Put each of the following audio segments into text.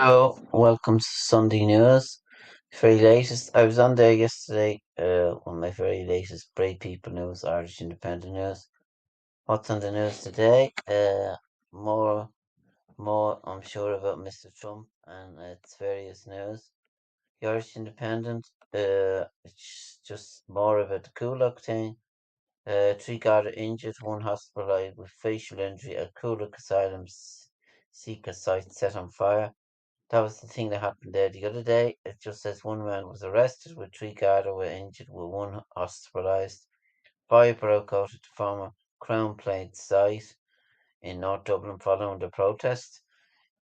Hello, welcome to Sunday News. Very latest. I was on there yesterday. On my very latest Brave People News, Irish Independent News. What's on the news today? More. I'm sure about Mr. Trump and its various news. The Irish Independent. It's just more about the Kulak thing. Three got injured, one hospitalized with facial injury at Kulak Asylum seeker site set on fire. That was the thing that happened there the other day. It just says one man was arrested with three Garda were injured with one hospitalised. Fire broke out at the former Crown Plaid site in North Dublin following the protest.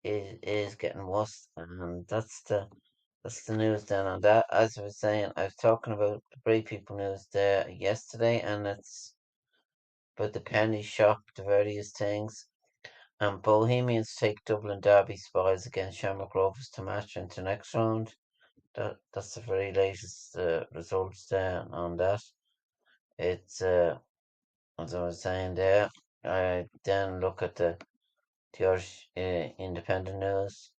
It is getting worse, and that's the news then on that. As I was saying, I was talking about the Brave People news there yesterday, and it's about the penny shop, the various things. And Bohemians take Dublin Derby spoils against Shamrock Rovers to match into next round. That's the very latest results there on that. It's as I was saying there. I then look at the Irish Independent News.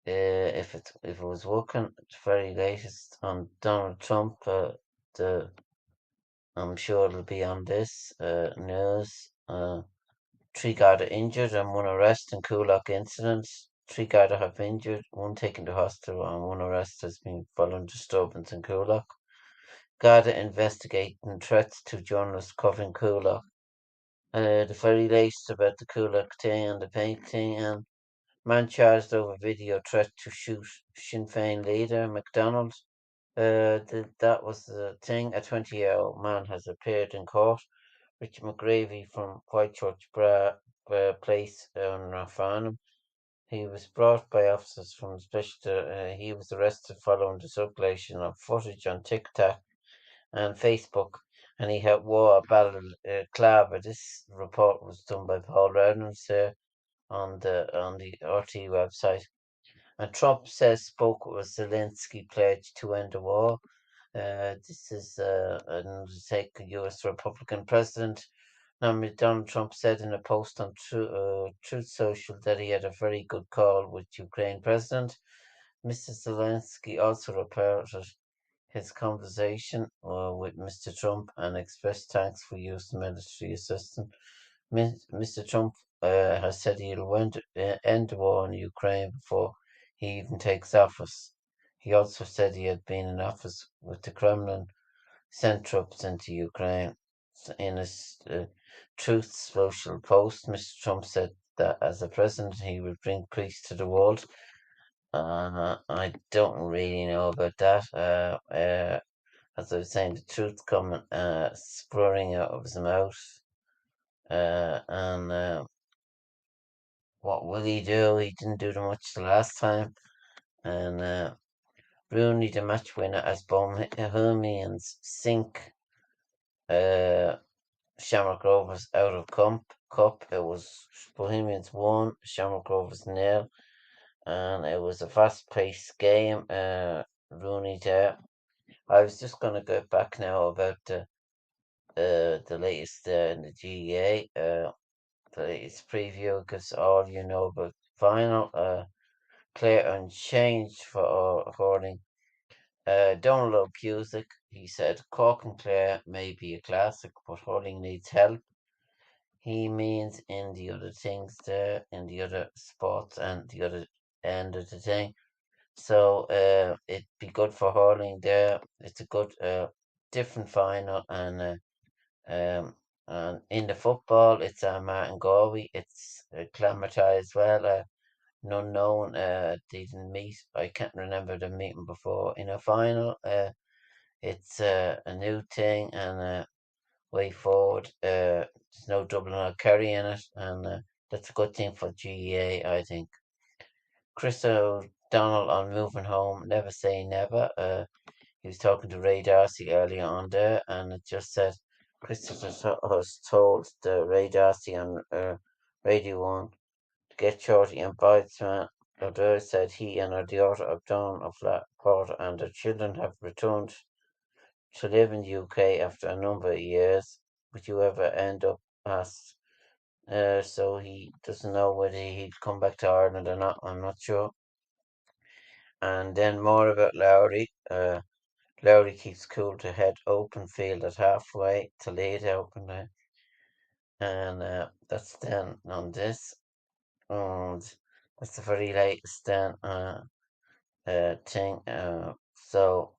If it was working, the very latest on Donald Trump. The I'm sure it'll be on this news. Three Garda injured and one arrest in Kulak incidents. Three Garda have been injured, one taken to hospital, and one arrest has been following disturbance in Kulak. Garda investigating threats to journalists covering Kulak. The very latest about the Kulak thing and the paint thing, and man charged over video threat to shoot Sinn Féin leader McDonald. That was the thing. A 20-year-old man has appeared in court. Richard McGravy from Whitechurch Place in Rathfarnham. He was brought by officers from special. He was arrested following the circulation of footage on TikTok and Facebook, and he had wore a battle claver. This report was done by Paul Reynolds on the RT website. And Trump spoke with Zelensky pledged to end the war. This is another take. U.S. Republican President nominee Donald Trump said in a post on Truth Social that he had a very good call with Ukraine President. Mr. Zelensky also reported his conversation with Mr. Trump and expressed thanks for U.S. military assistance. Mr. Trump has said he'll end the war in Ukraine before he even takes office. He also said he had been in office with the Kremlin sent troops into Ukraine. In his Truth Social post, Mr. Trump said that as a president he would bring peace to the world. I don't really know about that. As I was saying, the truth coming spurring out of his mouth. And what will he do? He didn't do much the last time. And Rooney, the match winner, as Bohemians sink Shamrock Rovers out of cup. It was Bohemians 1, Shamrock Rovers 0. And it was a fast-paced game. Rooney there. I was just going to go back now about the latest in the GEA, the latest preview, because all you know about final. Clare Unchanged for hurling. Donald Cusick, he said, Cork and Clare may be a classic, but hurling needs help. He means in the other things there, in the other sports and the other end of the thing. So it'd be good for hurling there. It's a good different final and in the football it's Martin Gorby. It's Clammerty as well. An unknown they didn't meet. I can't remember them meeting before in a final. It's a new thing and way forward. There's no Dublin or Kerry in it, and that's a good thing for GEA, I think. Chris O'Donnell on moving home, never say never. He was talking to Ray Darcy earlier on there, and it just said Christopher has told the Ray Darcy on Radio 1 to get Shorty and Bridesman. O'Donnell said he and her daughter O'Donnell of Flatport and their children have returned to live in the UK after a number of years. Would you ever end up asked so he doesn't know whether he'd come back to Ireland or not. I'm not sure. And then more about Lowry. Lowry keeps cool to head open field at halfway to lead open now. And that's then on this. And that's the very latest then thing. So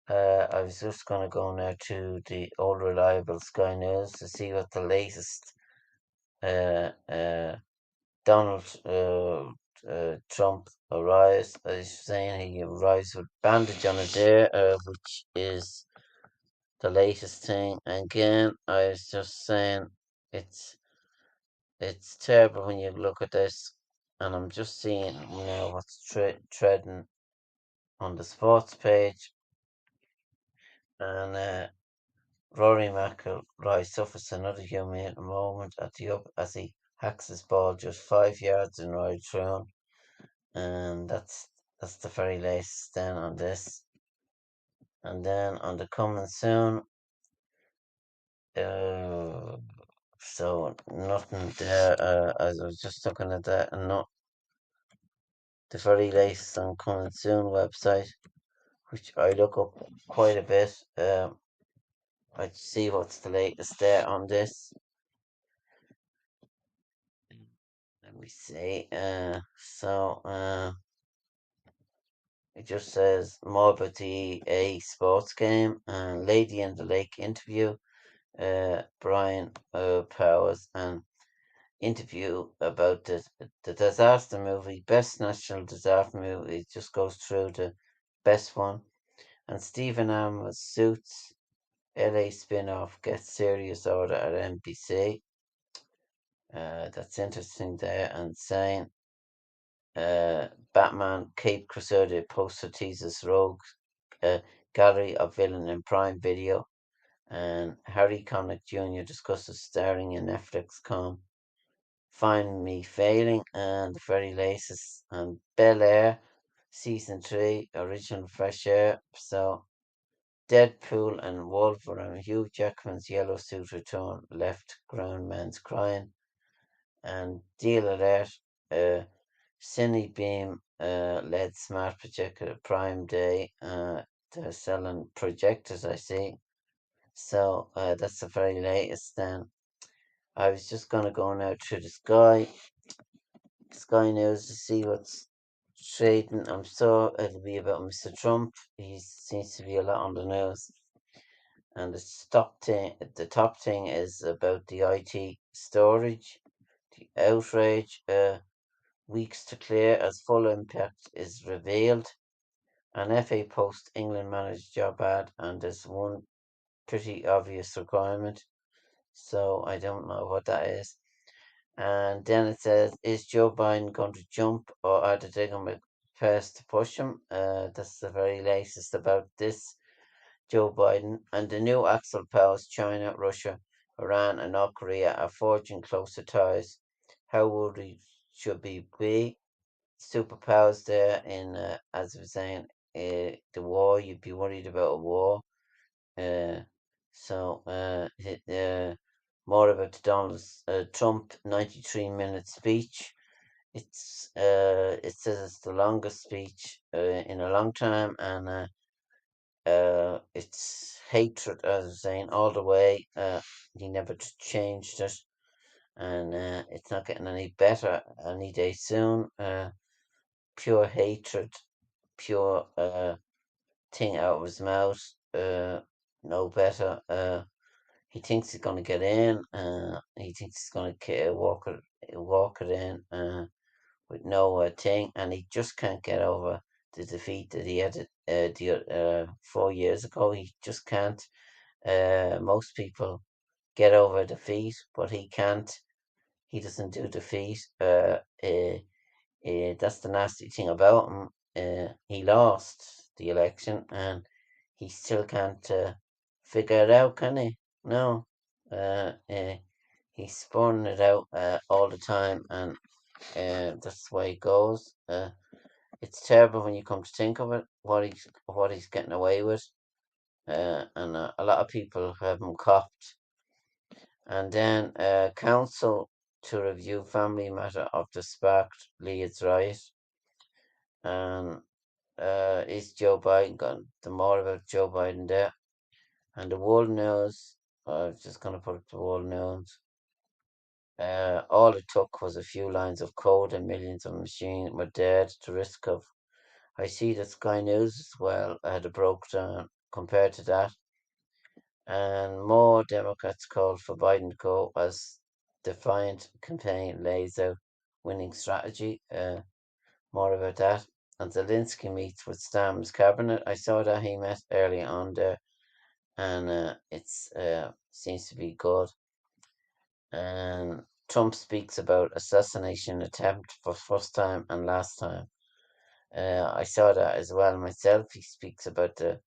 I was just going to go now to the old reliable Sky News to see what the latest Donald Trump arrives. I was saying he arrives with bandage on it there, which is the latest thing. Again, I was just saying it's terrible when you look at this, and I'm just seeing now what's treading on the sports page, and Rory McIlroy suffers another humiliating moment at the up as he hacks his ball just 5 yards in right thrown, and that's the very latest then on this. And then on the coming soon, so nothing there. As I was just looking at that, and not the very latest on coming soon website, which I look up quite a bit. I'd see what's the latest there on this. Let me see. It just says more about the EA sports game and Lady in the Lake interview. Brian Powers and interview about the disaster movie, best national disaster movie. It just goes through the best one. And Stephen Amell's Suits LA spin-off gets serious order at NBC. That's interesting there. And saying Batman Cape Crusader poster teases Rogue gallery of villain in Prime Video. And Harry Connick Jr. discusses starring in Netflix Find Me Failing, and the very latest and Bel Air season 3 original fresh air. So Deadpool and Wolverine, Hugh Jackman's yellow suit return left grown men's crying. And Deal Alert, Cinebeam led smart projector Prime Day. They're selling projectors, I see. So that's the very latest then. I was just going to go now to the Sky News to see what's trading. I'm sure it'll be about Mr. Trump. He seems to be a lot on the news. And the top thing is about the IT storage, the outrage, weeks to clear as full impact is revealed. An FA post England manager job ad, and there's one pretty obvious requirement. So I don't know what that is. And then it says, is Joe Biden going to jump, or are they going to press to push him? That's the very latest about this. Joe Biden and the new Axel powers, China, Russia, Iran, and North Korea, are forging closer ties. How worried should we be? Superpowers there in, as I was saying, the war. You'd be worried about a war. Uh, more about Donald Trump 93-minute speech. It says it's the longest speech in a long time, and it's hatred, as I was saying, all the way. He never changed it, and it's not getting any better any day soon. Pure hatred, pure thing out of his mouth. No better. He thinks he's going to get in. He thinks he's going to walk it in with no thing, and he just can't get over the defeat that he had 4 years ago. He just can't. Most people get over defeat, but he can't. He doesn't do defeat. That's the nasty thing about him. He lost the election, and he still can't figure it out, can he? No. He's spawning it out all the time, and that's the way it goes. It's terrible when you come to think of it, what he's getting away with, and a lot of people have him copped. And then council to review family matter of the sparked Leeds riot. And is Joe Biden gone? The more about Joe Biden there. And the world news, I'm just going to put up the world news. All it took was a few lines of code and millions of machines were dead. The risk of. I see that Sky News as well had a breakdown compared to that. And more Democrats called for Biden to go as defiant campaign lays out winning strategy. More about that. And Zelensky meets with Stam's cabinet. I saw that he met early on there, and it's seems to be good. And Trump speaks about assassination attempt for first time and last time. I saw that as well myself. He speaks about the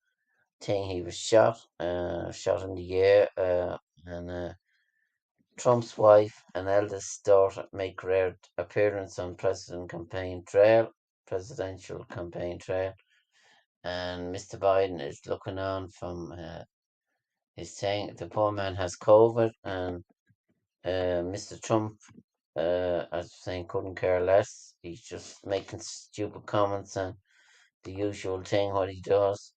thing he was shot in the air, and Trump's wife and eldest daughter make rare appearance on presidential campaign trail, and Mr. Biden is looking on from his saying the poor man has COVID, and Mr. Trump, as I was saying, couldn't care less. He's just making stupid comments and the usual thing what he does.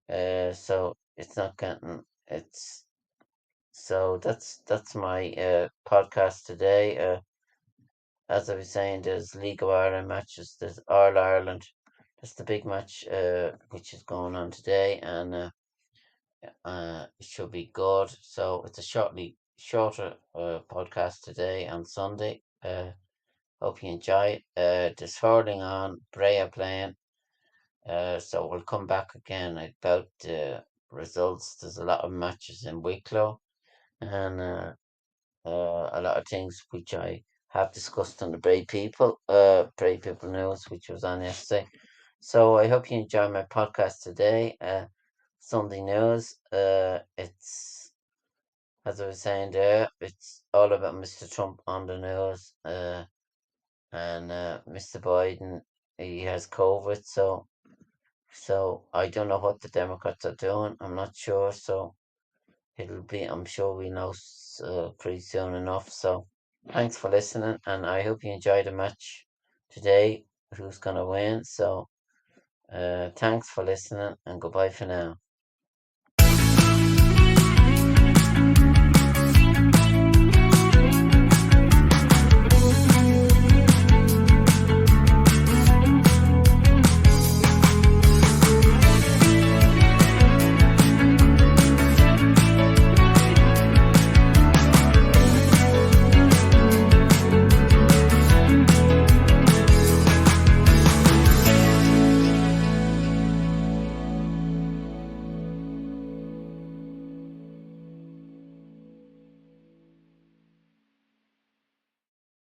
So it's not getting it's so that's my podcast today. As I was saying, there's League of Ireland matches. There's All Ireland. That's the big match which is going on today, and it should be good. So it's a shorter podcast today on Sunday. Hope you enjoy it. There's hurling on, Brea playing. So we'll come back again about the results. There's a lot of matches in Wicklow, and a lot of things which I have discussed on the Brave People News, which was on yesterday. So I hope you enjoy my podcast today. Sunday news. It's as I was saying there, it's all about Mr. Trump on the news. And Mr. Biden, he has COVID, so I don't know what the Democrats are doing. I'm not sure. So I'm sure we know pretty soon enough. So thanks for listening, and I hope you enjoy the match today. Who's gonna win? So thanks for listening, and goodbye for now.